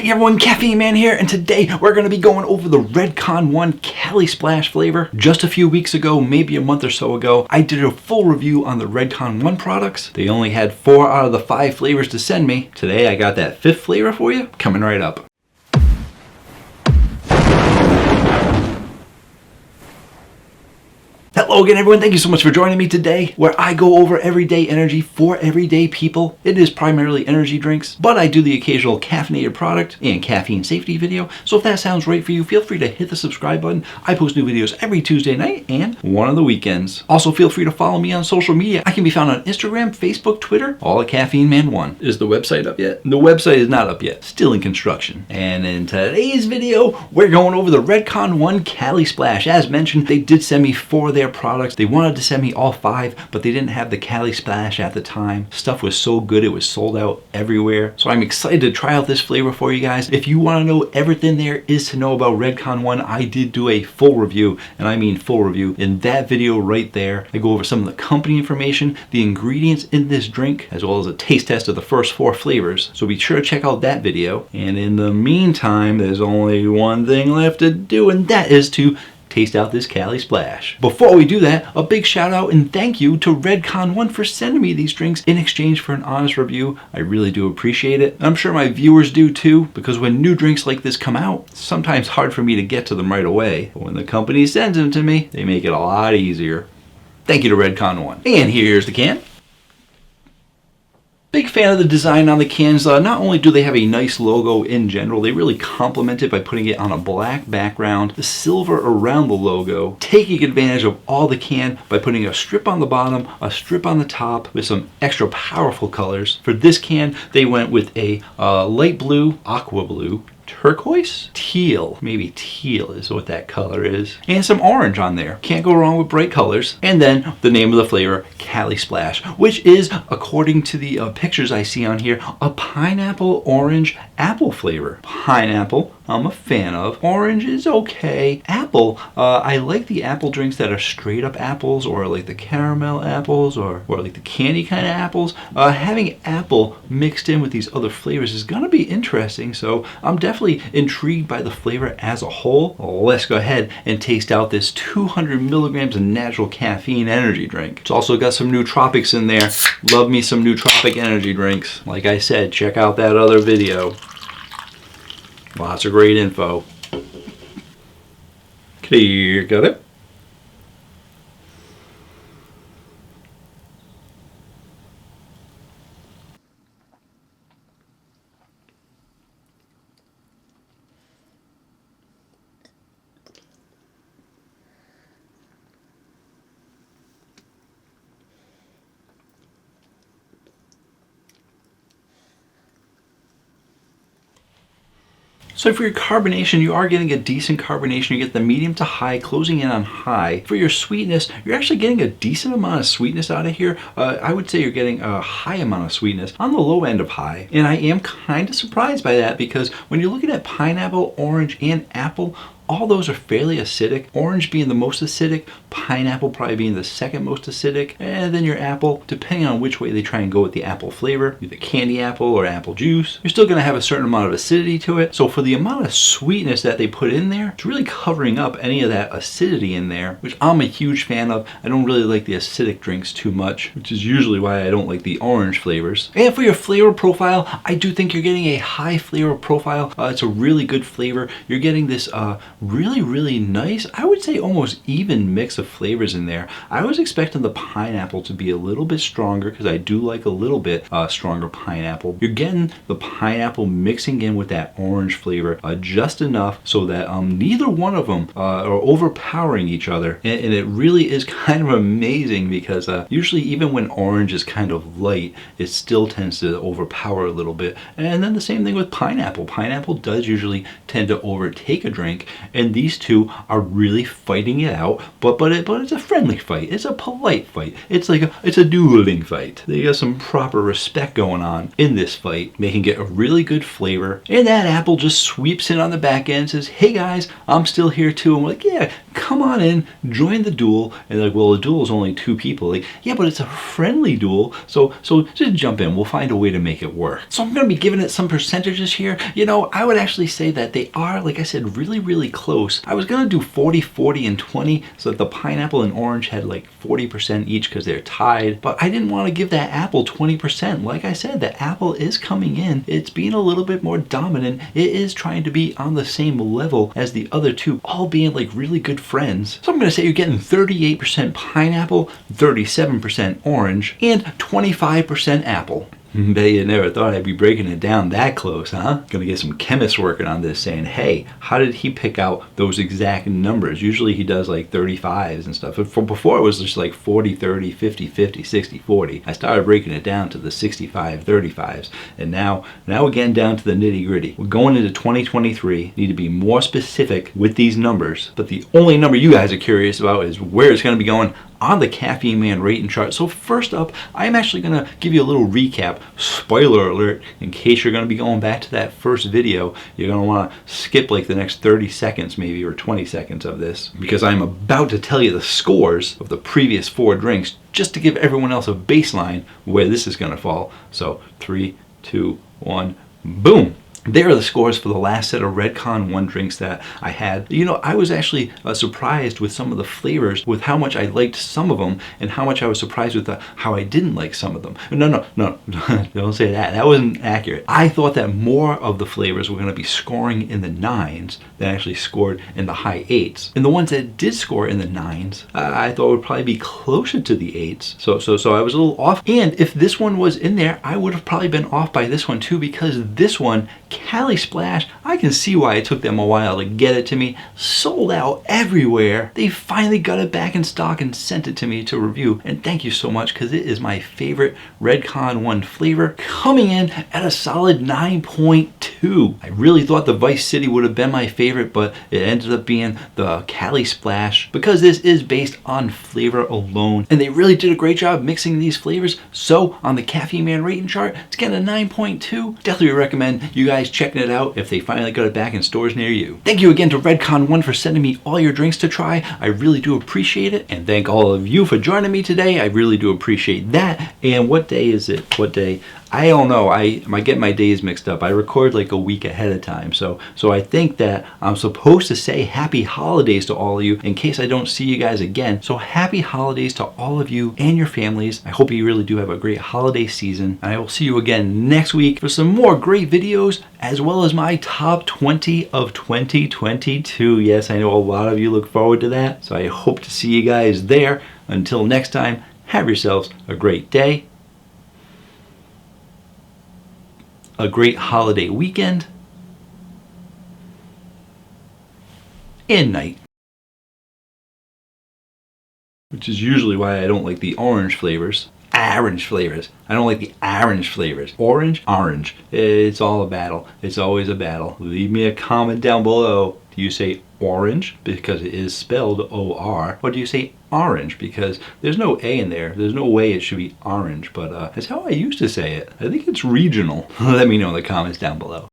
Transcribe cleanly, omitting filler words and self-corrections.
Hey everyone, Caffeine Man here, and today we're going to be going over the Redcon1 Cali Splash flavor. Just a few weeks ago, maybe a month or so ago, I did a full review on the Redcon1 products. They only had 4 out of the 5 flavors to send me. Today I got that 5th flavor for you, coming right up. Hello again everyone, thank you so much for joining me today, where I go over everyday energy for everyday people. It is primarily energy drinks, but I do the occasional caffeinated product and caffeine safety video, so if that sounds right for you, feel free to hit the subscribe button. I post new videos every Tuesday night and one on the weekends. Also feel free to follow me on social media. I can be found on Instagram, Facebook, Twitter, all at Caffeine Man 1. Is the website up yet? The website is not up yet, still in construction. And in today's video, we're going over the Redcon1 Cali Splash. As mentioned, they did send me 4 of their products. They wanted to send me all 5, but they didn't have the Cali Splash at the time. Stuff was so good, it was sold out everywhere. So I'm excited to try out this flavor for you guys. If you want to know everything there is to know about Redcon1, I did do a full review, and I mean full review, in that video right there. I go over some of the company information, the ingredients in this drink, as well as a taste test of the first 4 flavors. So be sure to check out that video. And in the meantime, there's only one thing left to do, and that is to taste out this Cali Splash. Before we do that, a big shout out and thank you to Redcon1 for sending me these drinks in exchange for an honest review. I really do appreciate it. I'm sure my viewers do too, because when new drinks like this come out, it's sometimes hard for me to get to them right away. But when the company sends them to me, they make it a lot easier. Thank you to Redcon1. And here's the can. Big fan of the design on the cans. Not only do they have a nice logo in general, they really complement it by putting it on a black background, the silver around the logo, taking advantage of all the can by putting a strip on the bottom, a strip on the top with some extra powerful colors. For this can, they went with a light blue, aqua blue, turquoise, teal, maybe teal is what that color is, and some orange on there. Can't go wrong with bright colors. And then the name of the flavor, Cali Splash, which is, according to the pictures I see on here, a pineapple orange apple flavor. Pineapple, I'm a fan of. Orange is okay. Apple, I like the apple drinks that are straight up apples, or like the caramel apples, or like the candy kind of apples. Having apple mixed in with these other flavors is gonna be interesting, so I'm definitely intrigued by the flavor as a whole. Let's go ahead and taste out this 200 milligrams of natural caffeine energy drink. It's also got some nootropics in there. Love me some nootropic energy drinks. Like I said, check out that other video. Lots of great info. Clear, got it? So for your carbonation, you are getting a decent carbonation. You get the medium to high, closing in on high. For your sweetness, you're actually getting a decent amount of sweetness out of here. I would say you're getting a high amount of sweetness on the low end of high. And I am kind of surprised by that, because when you're looking at pineapple, orange, and apple, all those are fairly acidic. Orange being the most acidic, pineapple probably being the second most acidic, and then your apple, depending on which way they try and go with the apple flavor, either candy apple or apple juice, you're still gonna have a certain amount of acidity to it. So for the amount of sweetness that they put in there, it's really covering up any of that acidity in there, which I'm a huge fan of. I don't really like the acidic drinks too much, which is usually why I don't like the orange flavors. And for your flavor profile, I do think you're getting a high flavor profile. It's a really good flavor. You're getting this really nice, I would say almost even mix of flavors in there. I was expecting the pineapple to be a little bit stronger, because I do like a little bit stronger pineapple. You're getting the pineapple mixing in with that orange flavor just enough so that neither one of them are overpowering each other. And it really is kind of amazing, because usually even when orange is kind of light, it still tends to overpower a little bit. And then the same thing with pineapple. Pineapple does usually tend to overtake a drink, and these two are really fighting it out, but it's a friendly fight. It's a polite fight. It's a dueling fight. They got some proper respect going on in this fight, making it a really good flavor. And that apple just sweeps in on the back end and says, hey guys, I'm still here too. I'm like, yeah, come on in, join the duel. And like, well, the duel is only 2 people. Like, yeah, but it's a friendly duel. So just jump in. We'll find a way to make it work. So I'm going to be giving it some percentages here. You know, I would actually say that they are, like I said, really, really close. I was going to do 40, 40, and 20 so that the pineapple and orange had like 40% each because they're tied. But I didn't want to give that apple 20%. Like I said, the apple is coming in. It's being a little bit more dominant. It is trying to be on the same level as the other two, all being like really good friends. So I'm going to say you're getting 38% pineapple, 37% orange, and 25% apple. Bet you never thought I'd be breaking it down that close, huh? Gonna get some chemists working on this saying, hey, how did he pick out those exact numbers? Usually he does like 35s and stuff. But before it was just like 40, 30, 50, 50, 60, 40. I started breaking it down to the 65, 35s. And now we're getting down to the nitty gritty. We're going into 2023, need to be more specific with these numbers. But the only number you guys are curious about is where it's gonna be going on the Caffeine Man rating chart. So first up, I'm actually going to give you a little recap. Spoiler alert, in case you're going to be going back to that first video, you're going to want to skip like the next 30 seconds maybe, or 20 seconds of this, because I'm about to tell you the scores of the previous 4 drinks just to give everyone else a baseline where this is going to fall. So 3, 2, 1, boom. There are the scores for the last set of Redcon1 drinks that I had. You know, I was actually surprised with some of the flavors, with how much I liked some of them, and how much I was surprised with how I didn't like some of them. No, don't say that. That wasn't accurate. I thought that more of the flavors were going to be scoring in the 9s than actually scored in the high 8s. And the ones that did score in the 9s, I thought would probably be closer to the 8s. So I was a little off. And if this one was in there, I would have probably been off by this one too, because this one, Cali Splash, I can see why it took them a while to get it to me. Sold out everywhere. They finally got it back in stock and sent it to me to review. And thank you so much, because it is my favorite Redcon1 flavor, coming in at a solid 9.2. I really thought the Vice City would have been my favorite, but it ended up being the Cali Splash, because this is based on flavor alone. And they really did a great job mixing these flavors. So on the Caffeine Man rating chart, it's getting a 9.2. Definitely recommend you guys checking it out if they finally got it back in stores near you. Thank you again to Redcon1 for sending me all your drinks to try. I really do appreciate it. And thank all of you for joining me today. I really do appreciate that. And what day is it? What day? I don't know. I get my days mixed up. I record like a week ahead of time. So I think that I'm supposed to say happy holidays to all of you in case I don't see you guys again. So happy holidays to all of you and your families. I hope you really do have a great holiday season. And I will see you again next week for some more great videos, as well as my top 20 of 2022. Yes, I know a lot of you look forward to that. So I hope to see you guys there. Until next time, have yourselves a great day, a great holiday weekend, and night. Which is usually why I don't like the orange flavors. Orange flavors. I don't like the orange flavors. Orange? Orange. It's all a battle. It's always a battle. Leave me a comment down below. Do you say orange because it is spelled O-R, or do you say orange because there's no A in there? There's no way it should be orange, but that's how I used to say it. I think it's regional. Let me know in the comments down below.